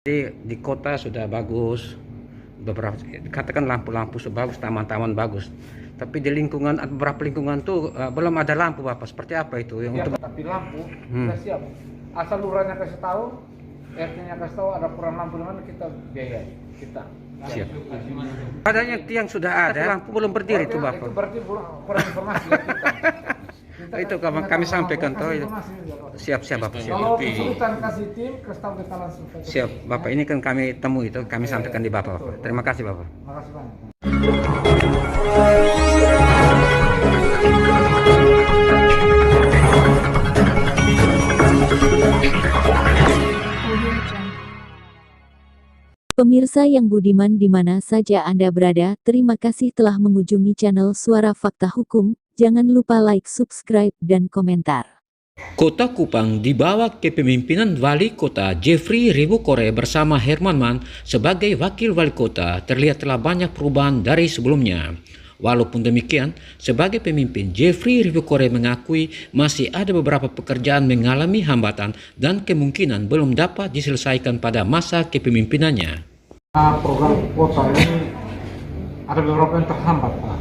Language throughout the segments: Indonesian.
Di kota sudah bagus, beberapa katakan lampu-lampu sudah bagus, taman-taman bagus. Tapi di lingkungan beberapa lingkungan tuh belum ada lampu Bapak. Seperti apa itu yang Ya, untuk tapi lampu kita siap. Asal lurahnya kasih tahu, RT-nya kasih tahu ada kurang lampu di mana kita biayai. Kita siap. Adanya tiang sudah ada, lampu belum berdiri itu Bapak. Itu berarti kurang informasi ya kita. Itu kami sampaikan tuh. Siap Bapak. Siap. Kalau kesulitan kasih tim, kasih tahu kita langsung. Siap Bapak, ini kan kami temui itu, kami sampaikan di Bapak. Betul. Terima kasih Bapak. Makasih banyak. Pemirsa yang budiman di mana saja Anda berada, terima kasih telah mengunjungi channel Suara Fakta Hukum. Jangan lupa like, subscribe, dan komentar. Kota Kupang di bawah kepemimpinan Wali Kota Jeffrey Ribukore bersama Herman Man sebagai Wakil Wali Kota terlihat telah banyak perubahan dari sebelumnya. Walaupun demikian, sebagai pemimpin Jeffrey Ribukore mengakui masih ada beberapa pekerjaan mengalami hambatan dan kemungkinan belum dapat diselesaikan pada masa kepemimpinannya. Program kota ini ada beberapa yang terhambat, Pak.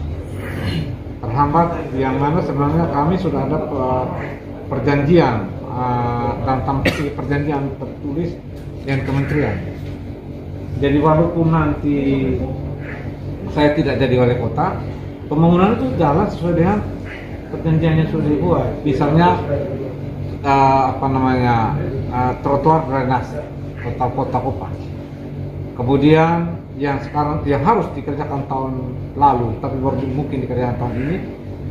Terhambat yang mana sebenarnya kami sudah ada perjanjian dan tampil perjanjian tertulis dengan kementerian. Jadi walaupun nanti saya tidak jadi wali kota, pembangunan itu jalan sesuai dengan perjanjian yang sudah dibuat. Misalnya trotoar drainase kota Kupang. Kemudian yang sekarang yang harus dikerjakan tahun lalu, tapi baru mungkin dikerjakan tahun ini,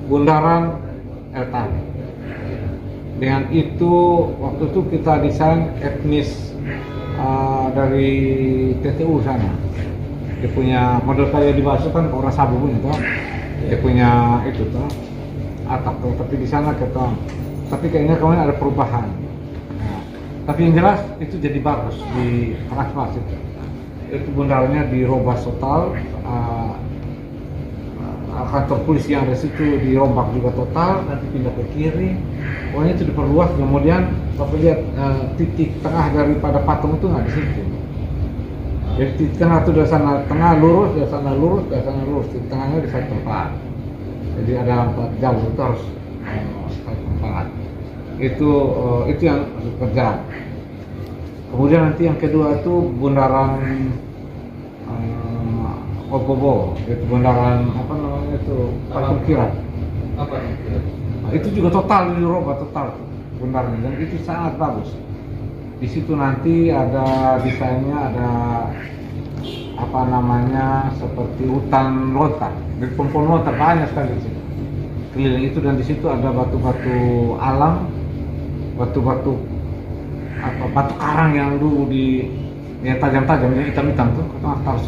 bundaran Eltan. Dengan itu waktu itu kita desain etnis dari TTU sana. Dia punya model kayak di Basu kan orang Sabu punya tuh. Dia punya itu tuh atap tuh, tapi di sana kita tapi kayaknya kemarin ada perubahan. Nah, tapi yang jelas itu jadi bagus di Transmart itu bundarannya dirubah total, kantor polisi yang ada situ dirombak juga total, nanti pindah ke kiri, pokoknya itu diperluas. Kemudian Bapak lihat titik tengah daripada patung itu nggak di situ. Jadi titik tengah itu dari sana tengah lurus, dari sana lurus, dari sana lurus, titik tengahnya di satu tempat. Jadi ada 4 jalur itu harus satu tempat. Itu yang harus kerja. Kemudian nanti yang kedua itu bundaran Ogobo, itu bundaran Patung Kirap. Nah, itu juga total dirubah total bundarannya dan itu sangat bagus. Di situ nanti ada desainnya, ada seperti hutan lontar, dari pohon lontar banyak sekali di situ. Keliling itu dan di situ ada batu-batu alam, batu karang yang dulu yang tajam-tajam, yang hitam-hitam tuh, harus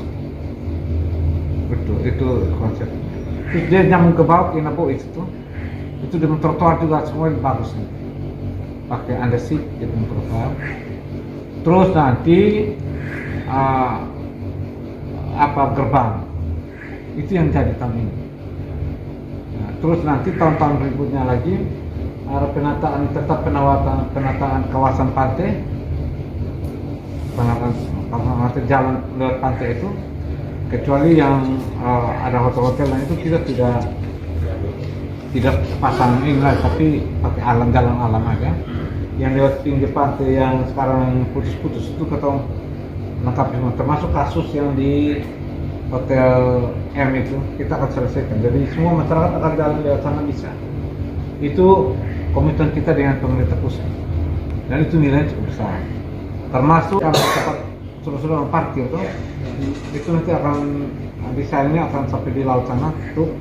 betul itu konsep. Terus dia nyambung ke bawah ke Nabo itu di trotoar juga semua bagus nih. Pakai andesit di trotoar. Terus nanti gerbang itu yang jadi tahun ini. Nah, terus nanti tahun-tahun berikutnya lagi ada penataan kawasan pantai, penataan jalan lewat pantai itu, kecuali yang ada hotel-hotel lain itu kita tidak pasang inilah, tapi pakai jalan alam aja. Yang lewat pinggir pantai yang sekarang putus-putus itu kita lengkap semua, termasuk kasus yang di Hotel M itu kita akan selesaikan. Jadi semua masyarakat akan jalan lewat sana bisa. Itu komitmen kita dengan pemerintah pusat dan itu nilainya cukup besar, termasuk kalau tempat sudah parkir tuh itu nanti akan desainnya akan sampai di laut sana tuh,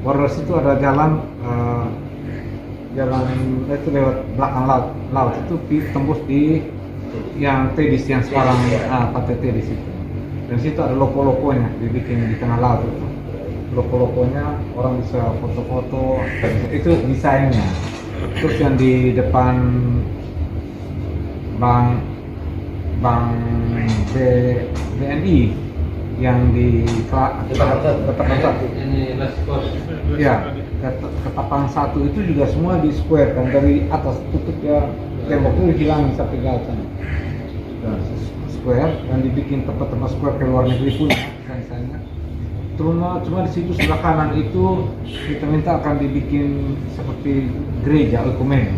baru dari situ ada jalan itu lewat belakang laut itu tembus di yang Tedis yang sekarang pantai Tedis itu, dan situ ada loko-lokonya dibikin di tengah laut itu, loko-lokonya orang bisa foto-foto, itu desainnya. Terus yang di depan bank BNI yang di Ketapang 1 ya, Ketapang 1 itu juga semua di square kan, dari atas tutup ya tembok itu dihilangin sampai ke atas. square dan dibikin tempat-tempat square ke luar negeri pun misalnya. Cuma di situ sebelah kanan itu kita minta akan dibikin seperti gereja ekumen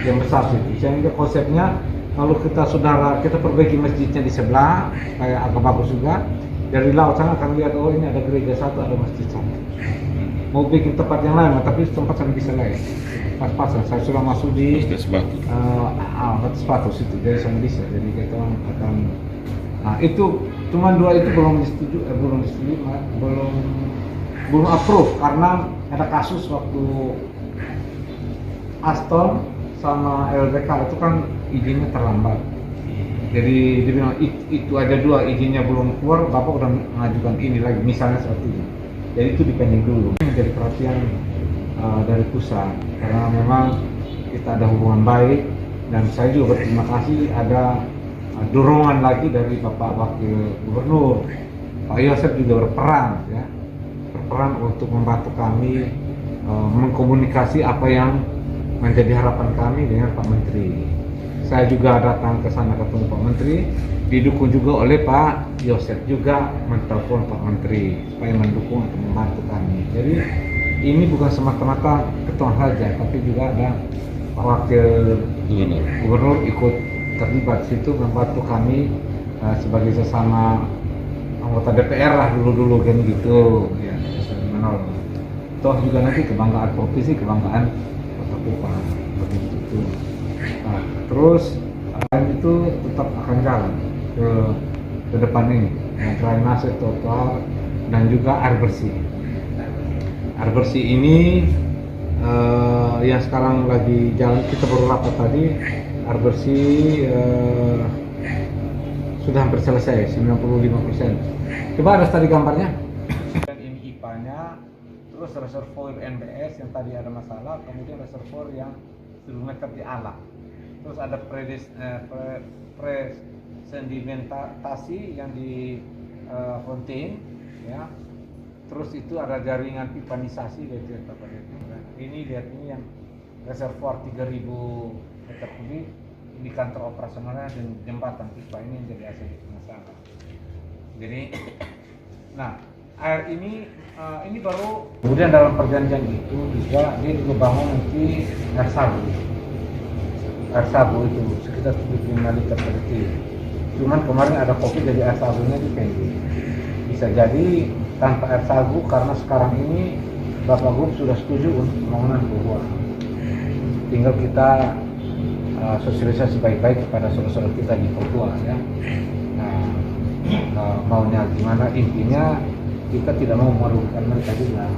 yang besar situ. Sehingga konsepnya kalau kita perbaiki masjidnya di sebelah supaya agak bagus juga. Dari laut sana akan lihat, oh ini ada gereja satu, ada masjid satu. Mau bikin tempat yang lain, tapi tempat sana bisa lain. Pas-pasan, saya sudah masuk di batas batu situ, jadi sana bisa. Jadi kita akan, itu cuma dua itu belum disetujui, belum approve karena ada kasus waktu Aston sama LBK itu kan izinnya terlambat. Jadi dia bilang itu aja dua izinnya belum keluar, Bapak udah mengajukan ini lagi, misalnya seperti itu. Jadi itu dipending dulu. Jadi perhatian dari pusat karena memang kita ada hubungan baik dan saya juga berterima kasih ada dorongan lagi dari Bapak Wakil Gubernur. Pak Yosef juga berperan untuk membantu kami mengkomunikasi apa yang menjadi harapan kami dengan Pak Menteri. Saya juga datang ke sana ketemu Pak Menteri, didukung juga oleh Pak Yosef juga menelpon Pak Menteri supaya mendukung atau membantu kami. Jadi ini bukan semata-mata ketua saja, tapi juga ada Pak Wakil Gubernur ikut terlibat situ membantu kami sebagai sesama anggota DPR lah dulu kan gitu ya, menolong. Toh juga nanti kebanggaan provinsi, kebanggaan Kota Kupang begitu. Nah, terus itu tetap akan jalan ke depan ini, drainase total dan juga air bersih. Air bersih ini yang sekarang lagi jalan, kita baru rapat tadi, air bersih sudah hampir selesai 95%. Coba ada tadi gambarnya. Dan ini IPA-nya, terus reservoir NBS yang tadi ada masalah, kemudian reservoir yang 10 meter di alam. Terus ada presedimentasi yang di fontaine, ya. Terus itu ada jaringan pipanisasi dari apa itu. Ini lihat ini yang reservoir 3000 meter kubik di kantor operasionalnya dan jembatan pipa ini yang jadi asal masalah. Jadi, nah air ini baru. Kemudian dalam perjanjian itu juga dia bangun nanti air sabu. Air sabu itu sekitar 75 liter per detik. Cuman kemarin ada COVID jadi air sabunya dipending. Bisa jadi tanpa air sabu karena sekarang ini Bapak Gub sudah setuju untuk pembangunan Puhua. Tinggal kita sosialisasi baik-baik kepada saudara-saudara kita di Papua ya. Maunya gimana, intinya kita tidak mau merugikan mereka juga.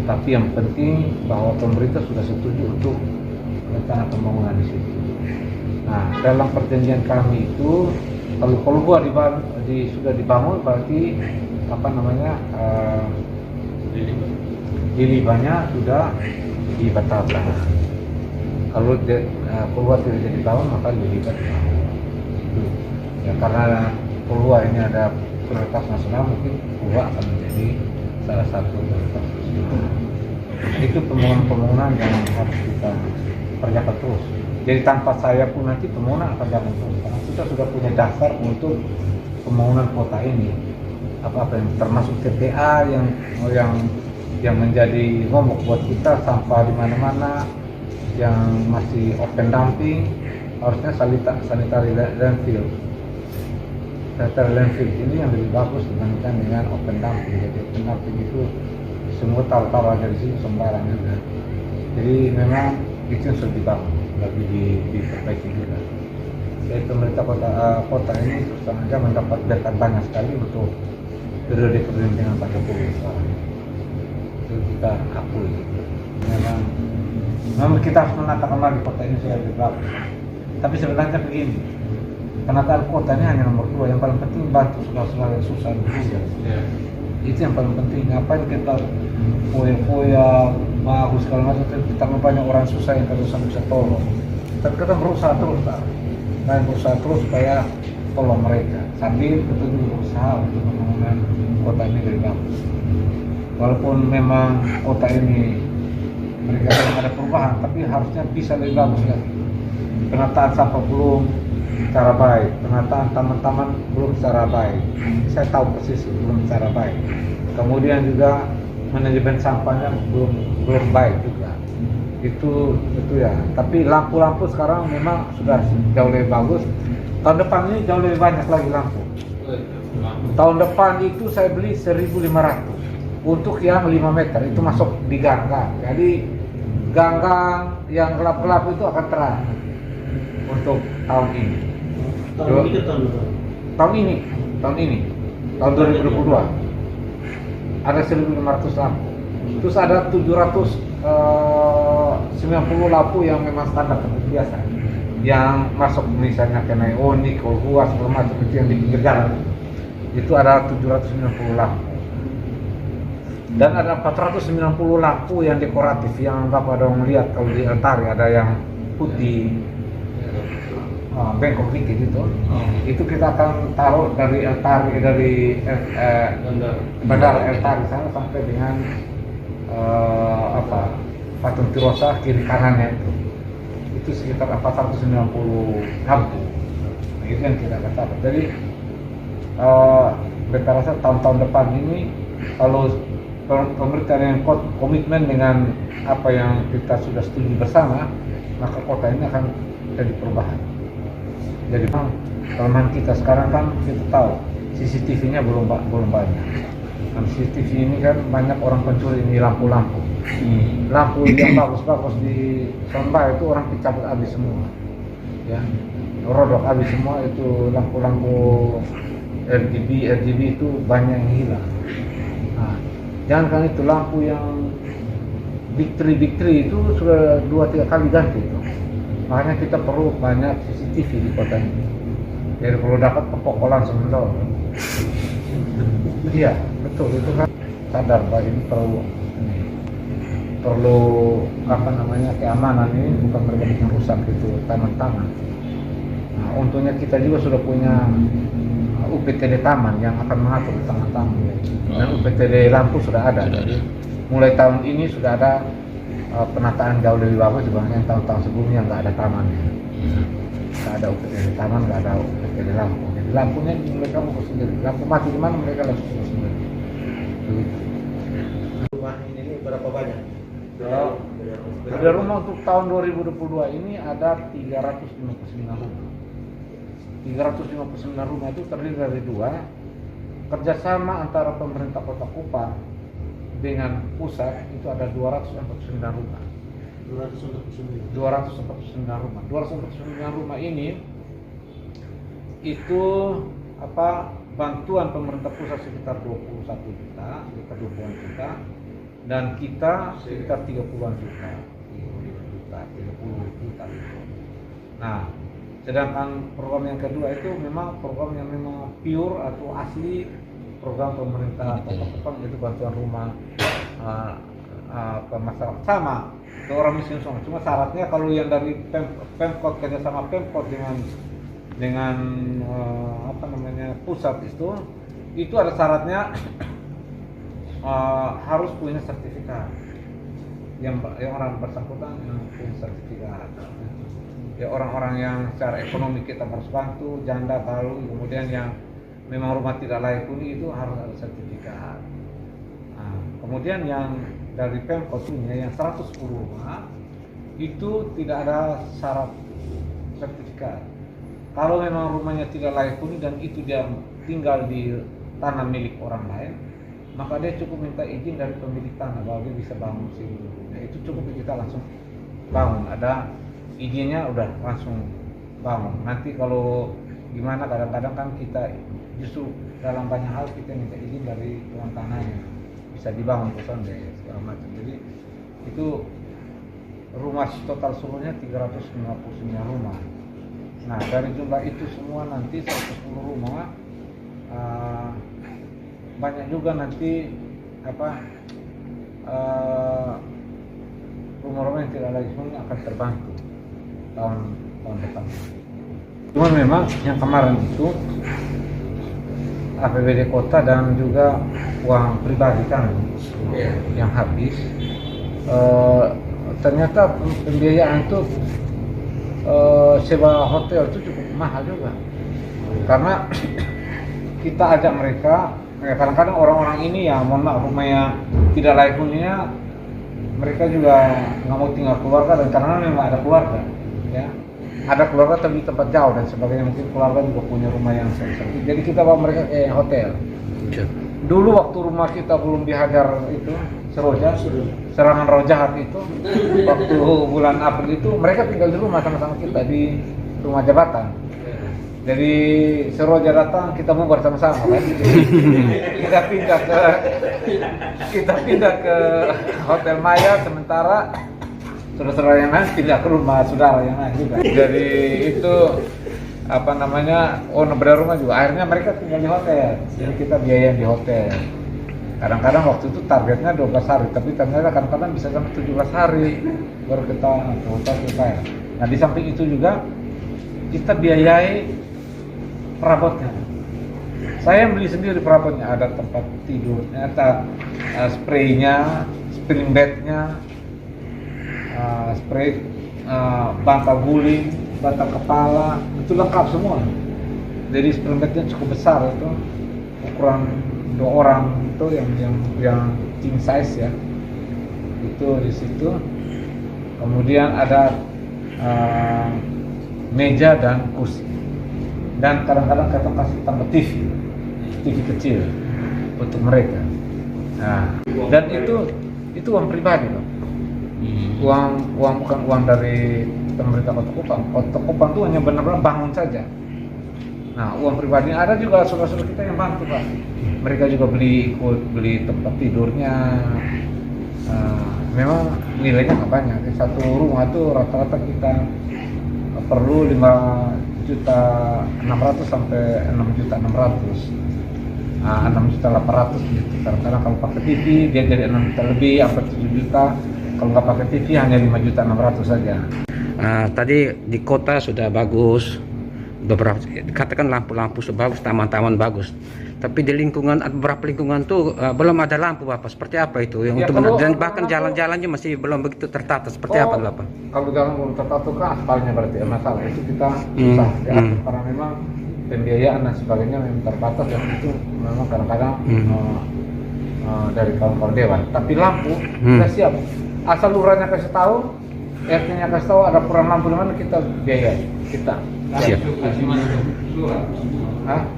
Tapi yang penting bahwa pemerintah sudah setuju untuk rencana pembangunan di situ. Nah, dalam perjanjian kami itu kalau Papua sudah dibangun berarti dilibanya sudah dibatalkan. Kalau Papua tidak jadi bangun maka dilibat. Ya, karena Papua ini ada prioritas nasional, mungkin Papua akan menjadi salah satu prioritas nasional. Itu pembangunan yang harus kita kerjakan terus. Jadi tanpa saya pun nanti pembangunan akan jalan terus. Karena kita sudah punya dasar untuk pembangunan kota ini. Apa yang termasuk TPA yang menjadi momok buat kita, sampah di mana-mana, yang masih open dumping, harusnya sanitary landfill. Sanitary landfill ini yang lebih bagus dibandingkan dengan open dumping. Jadi open dumping itu semua taruh dari sini sembarang juga. Jadi memang itu yang sudah dibangun, lagi diperbaiki juga. Jadi pemerintah kota ini terus saja mendapat berkat banyak sekali untuk periode kepemimpinan Pak Jokowi sekarang. Itu kita akui. Memang kita harus menata kembali kota ini supaya lebih bagus. Tapi sebenarnya begini, penataan kota ini hanya nomor 2. Yang paling penting bantu saudara-saudara yang susah dulu. Itu yang paling penting. Ngapain kita foya-foya bagus segala macam, kita banyak orang susah yang kita bisa tolong. Tapi kita berusaha terus, berusaha terus supaya tolong mereka. Sambil kita juga berusaha untuk pembangunan kota ini lebih bagus. Walaupun memang kota ini mereka belum ada perubahan, tapi harusnya bisa lebih bagus lagi. Penataan sampah belum, secara baik, penataan taman-taman belum secara baik. Saya tahu persis belum secara baik. Kemudian juga manajemen sampahnya belum baik juga. Itu ya. Tapi lampu-lampu sekarang memang sudah jauh lebih bagus. Tahun depan ini jauh lebih banyak lagi lampu. Tahun depan itu saya beli 1.500 untuk yang 5 meter itu masuk di gang-gang. Jadi gang-gang yang gelap-gelap itu akan terang untuk tahun ini. Tahun ini, tahun 2022 ada 1.500 lampu. Terus ada 790 lampu yang memang standar seperti biasa, yang masuk misalnya ke neonik, kolhua, segala macam itu yang di pinggir jalan. Itu ada 790 lampu. Dan ada 490 lampu yang dekoratif yang Bapak dong lihat kalau di Altari ada yang putih bengkok dikit itu. Itu kita akan taruh dari Altari dari Bandara Altari sana sampai dengan Patung Tirosa kiri kanannya itu sekitar 490 lampu. Nah, itu yang kita katakan. Jadi beta rasa tahun-tahun depan ini kalau pemerintah yang komitmen dengan apa yang kita sudah setuju bersama, maka kota ini akan jadi perubahan. Jadi kelemahan kita sekarang kan kita tahu CCTV-nya belum banyak. Dan CCTV ini kan banyak orang pencuri ini lampu-lampu. Lampu yang bagus-bagus di Sonba itu orang dicabut habis semua. Ya, rodok habis semua itu lampu-lampu RGB itu banyak yang hilang. Nah, jangan kan itu lampu yang big tree itu sudah 2-3 kali ganti itu. Makanya kita perlu banyak CCTV di kota ini. Jadi kalau dapat pokok langsung mendorong. Iya, betul itu kan sadar bahwa ini perlu keamanan ini bukan mereka bikin rusak itu taman-taman. Nah, untungnya kita juga sudah punya UPTD taman yang akan mengatur taman-taman. Dan UPTD lampu sudah ada. Jadi mulai tahun ini sudah ada penataan jauh lebih bagus dibanding tahun-tahun sebelumnya nggak ada tamannya. Nggak ada UPTD taman, nggak ada UPTD lampu. Jadi lampunya mereka urus sendiri. Lampu mati di mana mereka langsung urus sendiri. Begitu. Rumah ini berapa banyak? Ada rumah untuk tahun 2022 ini ada 359 rumah. 359 rumah itu terdiri dari 2 kerjasama antara pemerintah Kota Kupang dengan pusat itu ada 249 rumah. 249 rumah. 249 rumah ini itu bantuan pemerintah pusat sekitar 21 juta, sekitar 20 juta, dan kita sekitar 30-an juta, 30 juta. Nah, sedangkan program yang kedua itu memang program yang memang pure atau asli program pemerintah Kota Kupang, itu bantuan rumah ke masyarakat sama ke orang miskin semua. Cuma syaratnya kalau yang dari Pemkot kerjasama Pemkot dengan pusat itu ada syaratnya harus punya sertifikat. Yang orang bersangkutan yang punya sertifikat. Ya orang-orang yang secara ekonomi kita harus bantu, janda kalau kemudian yang memang rumah tidak layak huni itu harus ada sertifikat. Nah, kemudian yang dari Pemkot punya yang 110 rumah itu tidak ada syarat sertifikat. Kalau memang rumahnya tidak layak huni dan itu dia tinggal di tanah milik orang lain, maka dia cukup minta izin dari pemilik tanah bahwa dia bisa bangun sini. Nah, itu cukup kita langsung bangun. Ada izinnya udah langsung bangun. Nanti kalau gimana kadang-kadang kan kita justru dalam banyak hal kita minta izin dari tuan tanahnya bisa dibangun kosan deh segala macam. Jadi itu rumah total seluruhnya 359 rumah. Nah dari jumlah itu semua nanti 110 rumah banyak juga nanti rumah-rumah yang tidak lagi huni akan terbantu tahun depan. Cuma memang yang kemarin itu APBD kota dan juga uang pribadi kan yang habis. Ternyata pembiayaan itu sewa hotel itu cukup mahal juga. Karena kita ajak mereka, kadang-kadang orang-orang ini ya mohon maaf rumahnya tidak layak huninya, mereka juga nggak mau tinggal keluarga dan karena memang ada keluarga, ya ada keluarga tapi di tempat jauh dan sebagainya, mungkin keluarga juga punya rumah yang sempit. Jadi kita bawa mereka ke hotel. Dulu waktu rumah kita belum dihajar itu serangan roh jahat itu, waktu bulan April itu mereka tinggal di rumah sama-sama kita di rumah jabatan. Jadi Seroja datang kita mau bersama-sama kan. kita pindah ke Hotel Maya, sementara saudara yang lain pindah ke rumah saudara yang lain juga. Jadi itu apa namanya, benar rumah juga. Akhirnya mereka tinggal di hotel. Jadi kita biayain di hotel. Kadang-kadang waktu itu targetnya 12 hari, tapi ternyata kadang-kadang bisa sampai 17 hari baru kita ke hotel kita. Nah di samping itu juga kita biayai perabotnya. Saya beli sendiri perabotnya, ada tempat tidurnya, ada spraynya, spring bednya, spray bantal guling, bantal kepala, itu lengkap semua. Jadi spring bednya cukup besar itu, ukuran 2 orang itu yang king size ya. Itu di situ. Kemudian ada meja dan kursi. Dan kadang-kadang kita kasih tambah TV kecil untuk mereka. Nah, dan itu uang pribadi loh. Uang bukan uang dari pemerintah Kota Kupang. Kota Kupang itu hanya benar-benar bangun saja. Nah, uang pribadi ada juga saudara-saudara kita yang bantu Pak. Mereka juga beli tempat tidurnya. Memang nilainya nggak banyak. Satu rumah tuh rata-rata kita perlu 5.600.000 sampai 6.600.000. 6.800.000 gitu. Karena kalau pakai TV dia jadi 6 juta lebih, sampai 7 juta. Kalau nggak pakai TV hanya 5.600.000 saja. Tadi di kota sudah bagus, beberapa katakan lampu-lampu sudah bagus, taman-taman bagus. Tapi di lingkungan, beberapa lingkungan tuh belum ada lampu Bapak. Seperti apa itu? Yang untuk dan bahkan jalan-jalannya masih belum begitu tertata. Seperti apa Bapak? Kalau jalan belum tertata kan aspalnya berarti masalah. Itu kita susah diatur karena memang pembiayaan dan sebagainya memang terbatas dan itu memang kadang-kadang dari kawan-kawan dewan. Tapi lampu kita siap. Asal lurahnya kasih tahu, RT-nya kasih tahu ada kurang lampu di mana, kita biayai. Kita siap.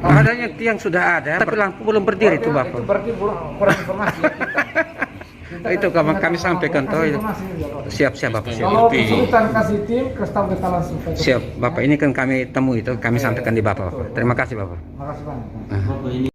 Adanya tiang sudah ada, tapi lampu belum berdiri itu Bapak. Itu berarti kurang informasi ya kita. Itu kami sampaikan tuh. Siap Bapak. Kalau kesulitan kasih tim, kasih tahu kita langsung. Siap Bapak, ini kan kami temui itu, kami sampaikan di Bapak. Terima kasih Bapak. Terima kasih banyak.